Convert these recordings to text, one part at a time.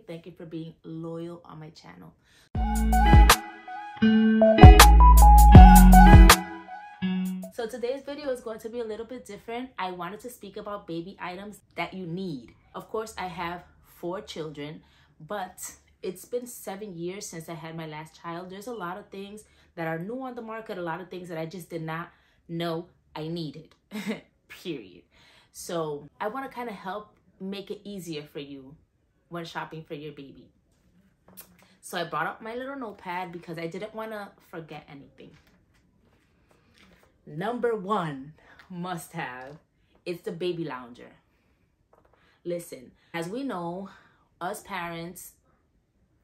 Thank you for being loyal on my channel. So today's video is going to be a little bit different. I wanted to speak about baby items that you need. Of course, I have 4 children, but it's been 7 years since I had my last child. There's a lot of things that are new on the market, a lot of things that I just did not know I needed, period. So I want to kind of help make it easier for you when shopping for your baby. So I brought up my little notepad because I didn't want to forget anything. Number 1 must have is the baby lounger. Listen, as we know, us parents,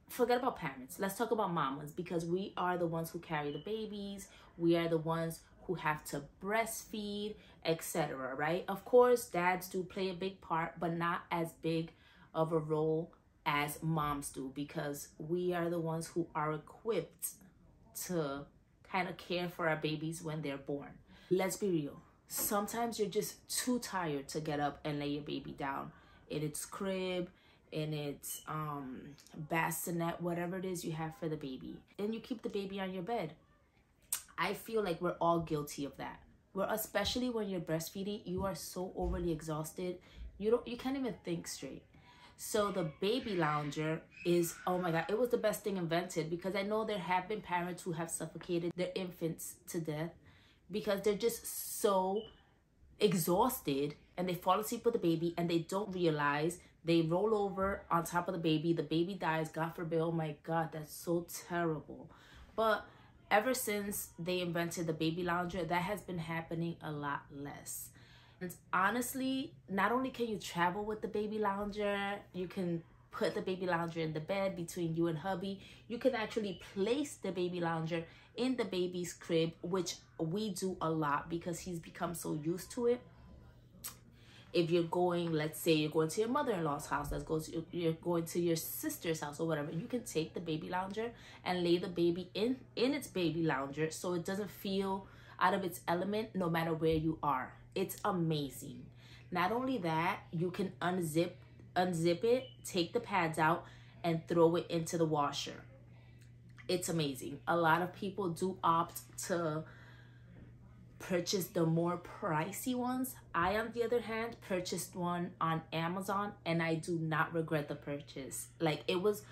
forget about parents. Let's talk about mamas, because we are the ones who carry the babies. We are the ones who have to breastfeed, etc., right? Of course, dads do play a big part, but not as big of a role as moms do, because we are the ones who are equipped to kind of care for our babies when they're born. Let's be real. Sometimes you're just too tired to get up and lay your baby down in its crib, in its bassinet, whatever it is you have for the baby, and you keep the baby on your bed. I feel like we're all guilty of that. Especially when you're breastfeeding, you are so overly exhausted, you can't even think straight. So the baby lounger is, oh my God, it was the best thing invented, because I know there have been parents who have suffocated their infants to death because they're just so exhausted and they fall asleep with the baby and they don't realize. They roll over on top of the baby dies, God forbid. Oh my God, that's so terrible. But ever since they invented the baby lounger, that has been happening a lot less. And honestly, not only can you travel with the baby lounger, you can put the baby lounger in the bed between you and hubby. You can actually place the baby lounger in the baby's crib, which we do a lot because he's become so used to it. If you're going, let's say you're going to your mother-in-law's house, you're going to your sister's house or whatever, you can take the baby lounger and lay the baby in its baby lounger so it doesn't feel out of its element no matter where you are. It's amazing. Not only that, you can unzip it, take the pads out, and throw it into the washer. It's amazing. A lot of people do opt to purchase the more pricey ones. I, on the other hand, purchased one on Amazon, and I do not regret the purchase. Like, it was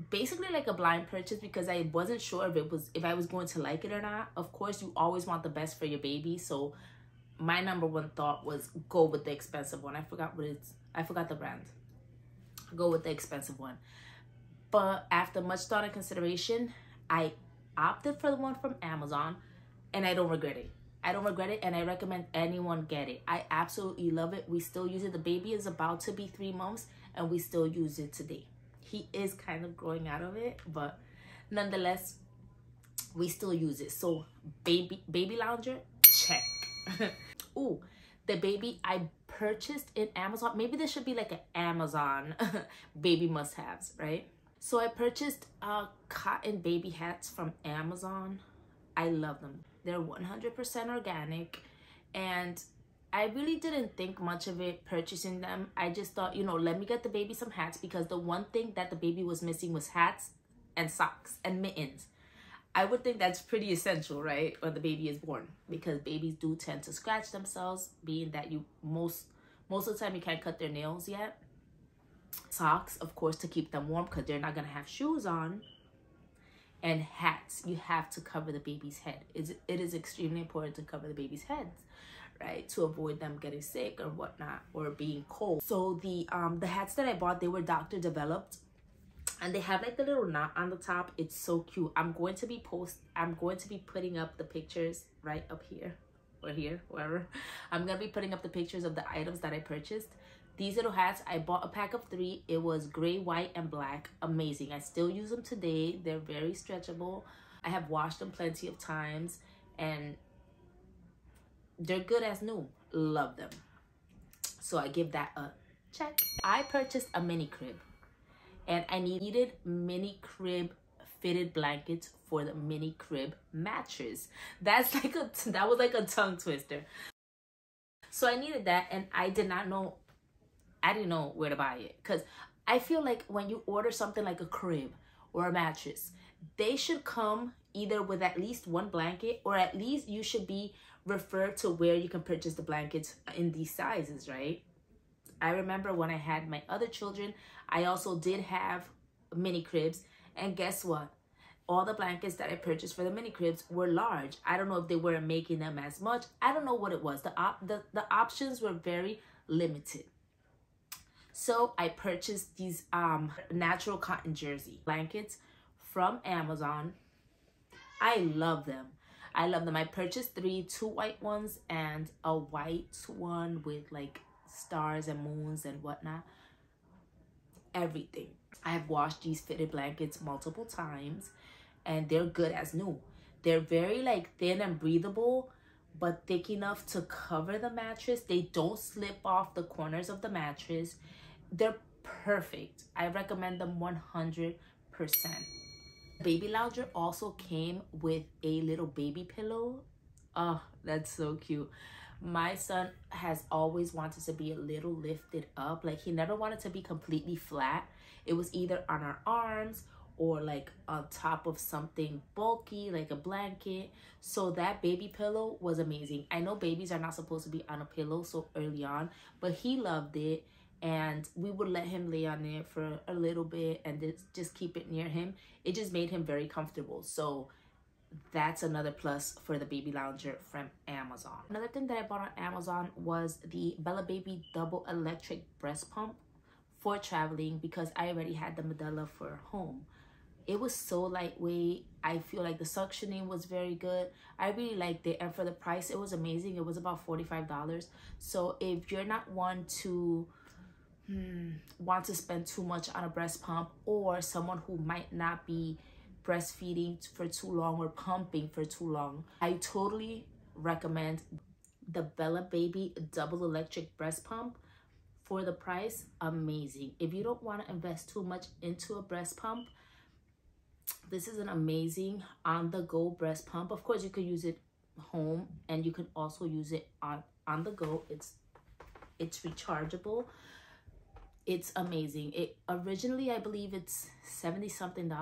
basically like a blind purchase because I wasn't sure if I was going to like it or not. Of course, you always want the best for your baby, so my number 1 thought was go with the expensive one. I forgot the brand. Go with the expensive one. But after much thought and consideration, I opted for the one from Amazon, and I don't regret it. I don't regret it, and I recommend anyone get it. I absolutely love it. We still use it. The baby is about to be 3 months, and we still use it today. He is kind of growing out of it, but nonetheless, we still use it. So baby lounger, check. Ooh, the baby I purchased in Amazon. Maybe there should be like an Amazon baby must-haves, right? So I purchased cotton baby hats from Amazon. I love them. They're 100% organic, and I really didn't think much of it purchasing them. I just thought, let me get the baby some hats, because the one thing that the baby was missing was hats and socks and mittens. I would think that's pretty essential, right, when the baby is born, because babies do tend to scratch themselves, being that most of the time you can't cut their nails yet. Socks, of course, to keep them warm because they're not going to have shoes on. And hats, you have to cover the baby's head. It is extremely important to cover the baby's heads, right, to avoid them getting sick or whatnot, or being cold. So the hats that I bought, they were doctor developed, and they have like the little knot on the top. It's so cute. I'm going to be putting up the pictures right up here or here, wherever. I'm gonna be putting up the pictures of the items that I purchased. These little hats, I bought a pack of 3. It was gray, white, and black. Amazing. I still use them today. They're very stretchable. I have washed them plenty of times, and they're good as new. Love them. So I give that a check. I purchased a mini crib, and I needed mini crib fitted blankets for the mini crib mattress. That was like a tongue twister. So I needed that, and I didn't know where to buy it, because I feel like when you order something like a crib or a mattress, they should come either with at least one blanket, or at least you should be referred to where you can purchase the blankets in these sizes, right? I remember when I had my other children, I also did have mini cribs, and guess what? All the blankets that I purchased for the mini cribs were large. I don't know if they weren't making them as much. I don't know what it was. The options were very limited. So I purchased these natural cotton jersey blankets from Amazon. I love them. I love them. I purchased 3, 2 white ones and a white one with like stars and moons and whatnot. Everything. I have washed these fitted blankets multiple times, and they're good as new. They're very like thin and breathable, but thick enough to cover the mattress. They don't slip off the corners of the mattress. They're perfect. I recommend them 100%. Baby lounger also came with a little baby pillow. Oh, that's so cute. My son has always wanted to be a little lifted up. Like, he never wanted to be completely flat. It was either on our arms or like on top of something bulky like a blanket. So that baby pillow was amazing. I know babies are not supposed to be on a pillow so early on, but he loved it, and we would let him lay on it for a little bit and just keep it near him. It just made him very comfortable. So that's another plus for the baby lounger from Amazon. Another thing that I bought on Amazon was the Bella Baby double electric breast pump for traveling, because I already had the Medela for home. It was so lightweight. I feel like the suctioning was very good. I really liked it, and for the price, it was amazing. It was about $45. So if you're not one to want to spend too much on a breast pump, or someone who might not be breastfeeding for too long or pumping for too long, I totally recommend the Bella Baby double electric breast pump. For the price, amazing. If you don't want to invest too much into a breast pump, this is an amazing on-the-go breast pump. Of course, you could use it home, and you can also use it on the go. It's rechargeable. It's amazing. It originally, I believe it's $70 something,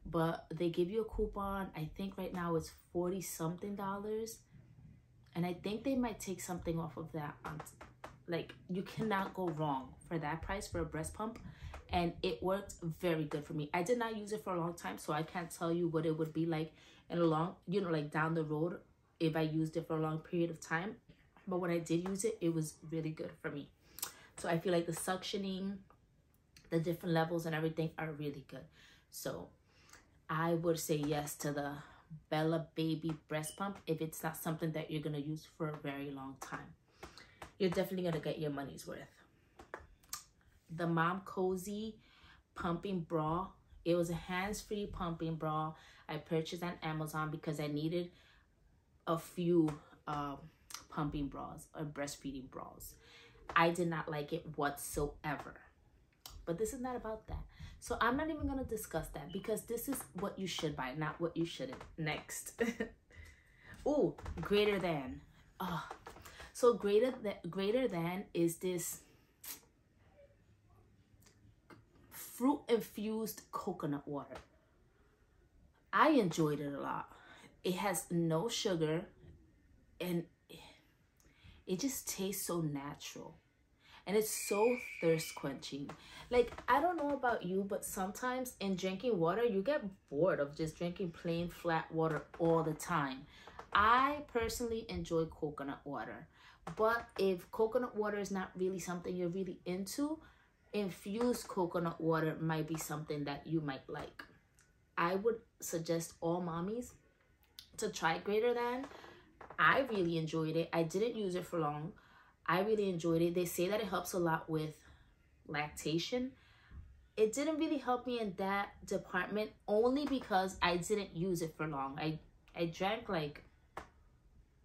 but they give you a coupon. I think right now it's $40 something, and I think they might take something off of that. Like, you cannot go wrong for that price for a breast pump, and it worked very good for me. I did not use it for a long time, so I can't tell you what it would be like in a long, like down the road if I used it for a long period of time. But when I did use it, it was really good for me. So I feel like the suctioning, the different levels and everything are really good. So I would say yes to the Bella Baby breast pump if it's not something that you're going to use for a very long time. You're definitely going to get your money's worth. The Mom Cozy pumping bra. It was a hands-free pumping bra. I purchased on Amazon because I needed a few pumping bras or breastfeeding bras. I did not like it whatsoever. But this is not about that. So I'm not even going to discuss that, because this is what you should buy, not what you shouldn't. Next. Ooh, greater than. Oh. So greater than is this fruit infused coconut water. I enjoyed it a lot. It has no sugar, and it just tastes so natural, and it's so thirst quenching. Like, I don't know about you, but sometimes in drinking water, you get bored of just drinking plain flat water all the time. I personally enjoy coconut water, but if coconut water is not really something you're really into, infused coconut water might be something that you might like. I would suggest all mommies to try greater than. I really enjoyed it. I didn't use it for long. I really enjoyed it. They say that it helps a lot with lactation. It didn't really help me in that department, only because I didn't use it for long. I drank like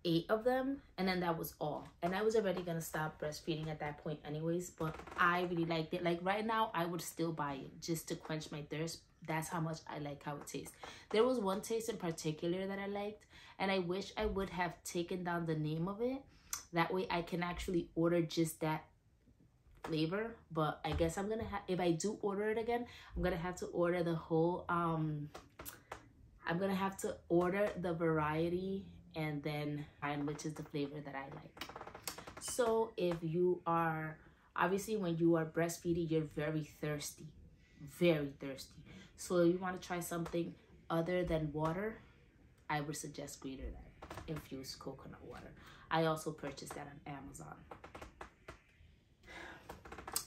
8 of them, and then that was all. And I was already gonna stop breastfeeding at that point anyways, but I really liked it. Like, right now, I would still buy it just to quench my thirst. That's how much I like how it tastes. There was one taste in particular that I liked, and I wish I would have taken down the name of it. That way I can actually order just that flavor, but I guess I'm gonna have, if I do order it again, I'm gonna have to order the whole I'm gonna have to order the variety and then find which is the flavor that I like. So if you are, obviously when you are breastfeeding, you're very thirsty, very thirsty. So if you want to try something other than water, I would suggest Greater Than infused coconut water. I also purchased that on Amazon.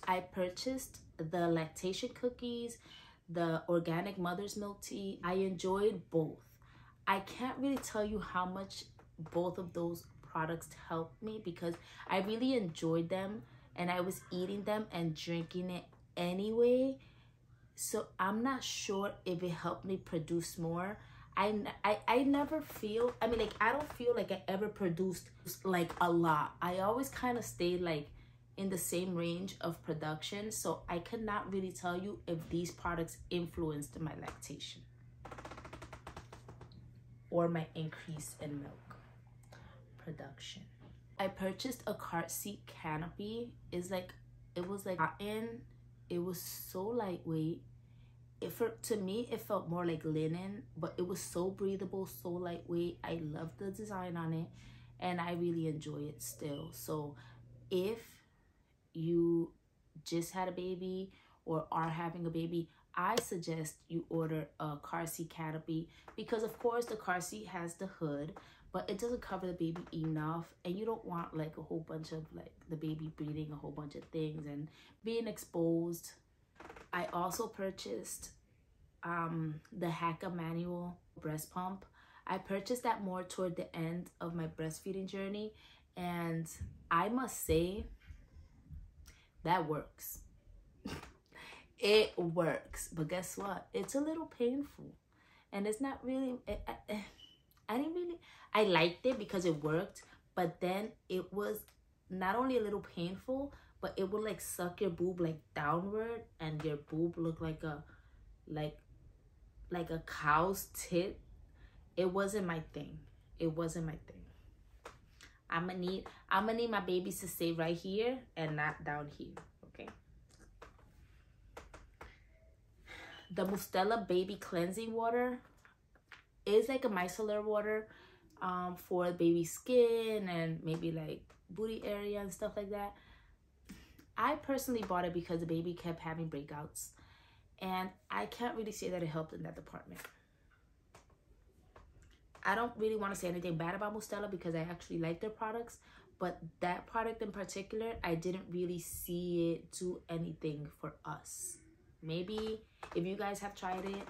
I purchased the lactation cookies, the organic mother's milk tea. I enjoyed both. I can't really tell you how much both of those products helped me because I really enjoyed them and I was eating them and drinking it anyway. So I'm not sure if it helped me produce more. I never feel, I mean, like, I don't feel like I ever produced like a lot. I always kind of stayed like in the same range of production. So I could not really tell you if these products influenced my lactation or my increase in milk production. I purchased a car seat canopy. It's like, it was like cotton. It was so lightweight. To me, it felt more like linen, but it was so breathable, so lightweight. I love the design on it and I really enjoy it still. So if you just had a baby or are having a baby, I suggest you order a car seat canopy because of course the car seat has the hood, but it doesn't cover the baby enough and you don't want like a whole bunch of like the baby breathing a whole bunch of things and being exposed. I also purchased the Hacka manual breast pump. I purchased that more toward the end of my breastfeeding journey and I must say that works. It works, but guess what? It's a little painful and it's not really, I liked it because it worked, but then it was not only a little painful, but it would like suck your boob like downward and your boob looked like a cow's tit. It wasn't my thing. It wasn't my thing. I'm gonna need my babies to stay right here and not down here, okay? The Mustela baby cleansing water is like a micellar water for baby skin and maybe like booty area and stuff like that. I personally bought it because the baby kept having breakouts and I can't really say that it helped in that department. I don't really want to say anything bad about Mustela because I actually like their products, but that product in particular, I didn't really see it do anything for us. Maybe if you guys have tried it,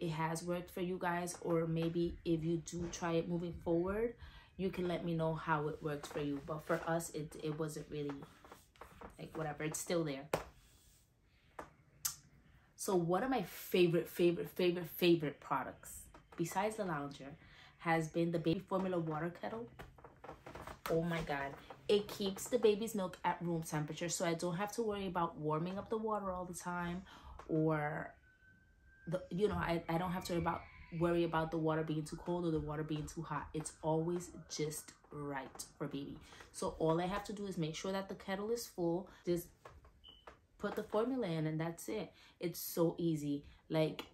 it has worked for you guys, or maybe if you do try it moving forward, you can let me know how it worked for you. But for us, it wasn't really like whatever. It's still there. So one of my favorite products besides the lounger has been the baby formula water kettle. Oh my God. It keeps the baby's milk at room temperature, so I don't have to worry about warming up the water all the time, or I don't have to worry about the water being too cold or the water being too hot. It's always just right for baby. So all I have to do is make sure that the kettle is full, just put the formula in, and that's it. It's so easy. Like,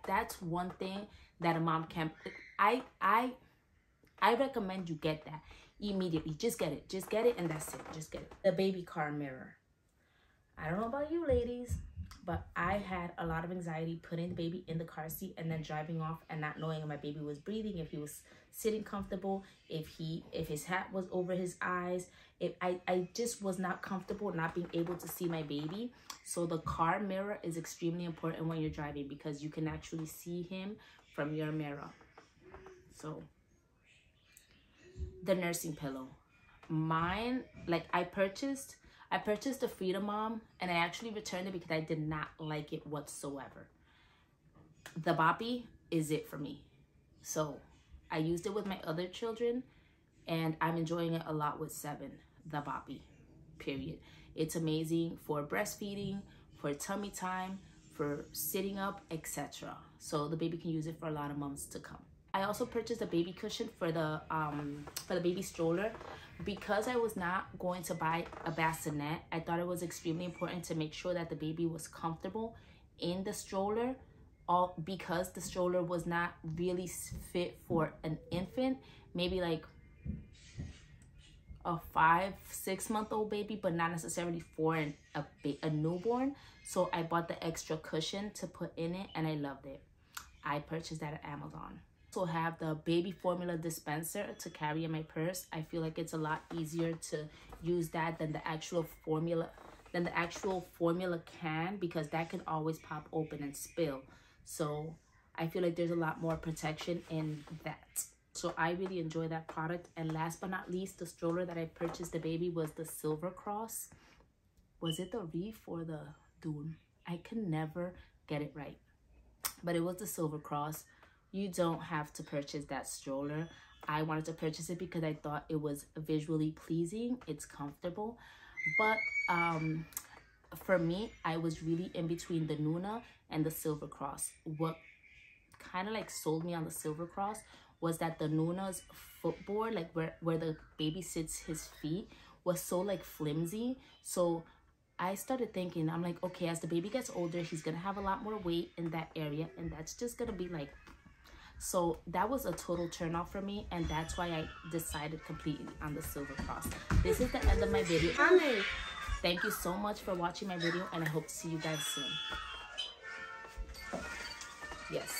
that's one thing that a mom can, I recommend you get that immediately. Just get it and that's it. Just get it. The baby car mirror. I don't know about you ladies, but I had a lot of anxiety putting the baby in the car seat and then driving off and not knowing if my baby was breathing, if he was sitting comfortable, if his hat was over his eyes. I just was not comfortable not being able to see my baby. So the car mirror is extremely important when you're driving because you can actually see him from your mirror. So the nursing pillow. Mine, like I purchased the Freedom Mom and I actually returned it because I did not like it whatsoever. The Boppy is it for me. So I used it with my other children and I'm enjoying it a lot with Seven. The Boppy, period. It's amazing for breastfeeding, for tummy time, for sitting up, etc. So the baby can use it for a lot of months to come. I also purchased a baby cushion for the baby stroller Because I was not going to buy a bassinet, I thought it was extremely important to make sure that the baby was comfortable in the stroller. All because the stroller was not really fit for an infant, maybe like a 5-6 month old baby, but not necessarily for a newborn. So I bought the extra cushion to put in it, and I loved it. I purchased that at Amazon. Also have the baby formula dispenser to carry in my purse. I feel like it's a lot easier to use that than the actual formula can, because that can always pop open and spill. So I feel like there's a lot more protection in that. So I really enjoy that product. And last but not least, the stroller that I purchased the baby was the Silver Cross. Was it the Reef or the Dune? I can never get it right. But it was the Silver Cross. You don't have to purchase that stroller. I wanted to purchase it because I thought it was visually pleasing. It's comfortable. But for me, I was really in between the Nuna and the Silver Cross. What kind of like sold me on the Silver Cross was that the Nuna's footboard, like where the baby sits his feet, was so like flimsy. So I started thinking, I'm like, okay, as the baby gets older, he's gonna have a lot more weight in that area, and that's just gonna be like, so that was a total turn off for me, and that's why I decided completely on the Silver Cross. This is the end of my video. Thank you so much for watching my video, and I hope to see you guys soon. Yes.